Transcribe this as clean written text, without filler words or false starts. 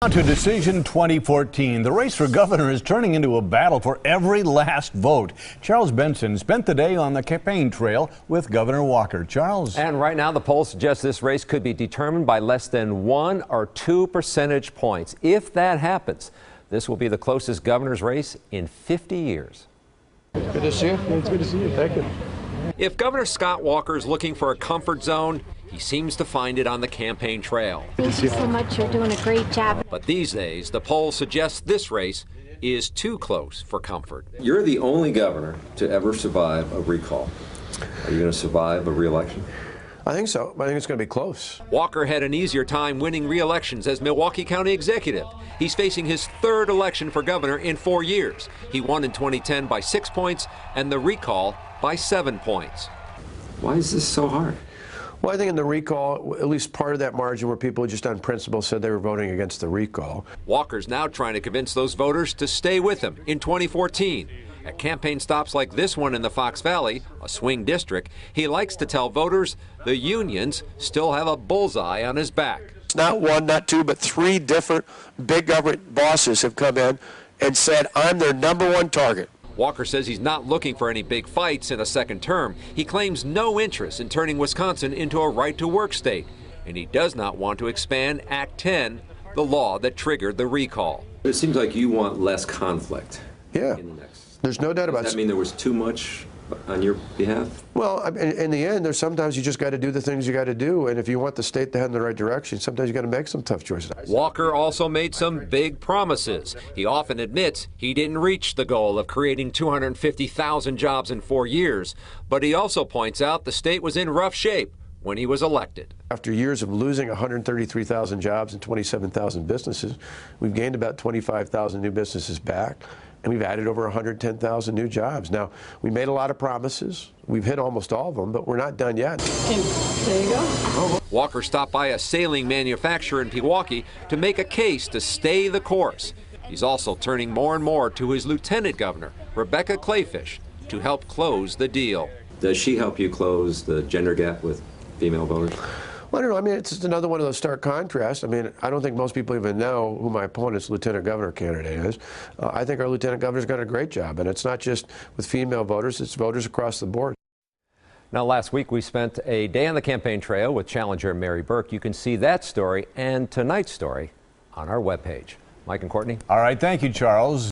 On to Decision 2014. The race for governor is turning into a battle for every last vote. Charles Benson spent the day on the campaign trail with Governor Walker. Charles. And right now the polls suggest this race could be determined by less than 1 or 2 percentage points. If that happens, this will be the closest governor's race in 50 years. Good to see you. It's good to see you. Thank you. If Governor Scott Walker is looking for a comfort zone, he seems to find it on the campaign trail. Thank you so much. You're doing a great job. But these days, the polls suggest this race is too close for comfort. You're the only governor to ever survive a recall. Are you going to survive a re-election? I think so. I think it's going to be close. Walker had an easier time winning re-elections as Milwaukee County executive. He's facing his third election for governor in 4 years. He won in 2010 by 6 points and the recall by 7 points. Why is this so hard? Well, I think in the recall, at least part of that margin where people just on principle said they were voting against the recall. Walker's now trying to convince those voters to stay with him in 2014. At campaign stops like this one in the Fox Valley, a swing district, he likes to tell voters the unions still have a bullseye on his back. It's not one, not two, but 3 different big government bosses have come in and said, I'm their #1 target. Walker says he's not looking for any big fights in a second term. He claims no interest in turning Wisconsin into a right-to-work state, and he does not want to expand Act 10, the law that triggered the recall. It seems like you want less conflict. Yeah, there's no doubt about it. Does that mean there was too much on your behalf? Well, in the end, there's sometimes you just got to do the things you got to do, and if you want the state to head in the right direction, sometimes you got to make some tough choices. Walker also made some big promises. He often admits he didn't reach the goal of creating 250,000 jobs in 4 years, but he also points out the state was in rough shape when he was elected. After years of losing 133,000 jobs and 27,000 businesses, we've gained about 25,000 new businesses back, and we've added over 110,000 new jobs. Now, we made a lot of promises. We've hit almost all of them, but we're not done yet. There you go. Walker stopped by a sailing manufacturer in Pewaukee to make a case to stay the course. He's also turning more and more to his lieutenant governor, Rebecca Clayfish, to help close the deal. Does she help you close the gender gap with female voters? Well, I don't know. I mean, it's just another one of those stark contrasts. I mean, I don't think most people even know who my opponent's lieutenant governor candidate is. I think our lieutenant governor's got a great job, and it's not just with female voters, it's voters across the board. Now, last week we spent a day on the campaign trail with challenger Mary Burke. You can see that story and tonight's story on our webpage. Mike and Courtney. All right. Thank you, Charles.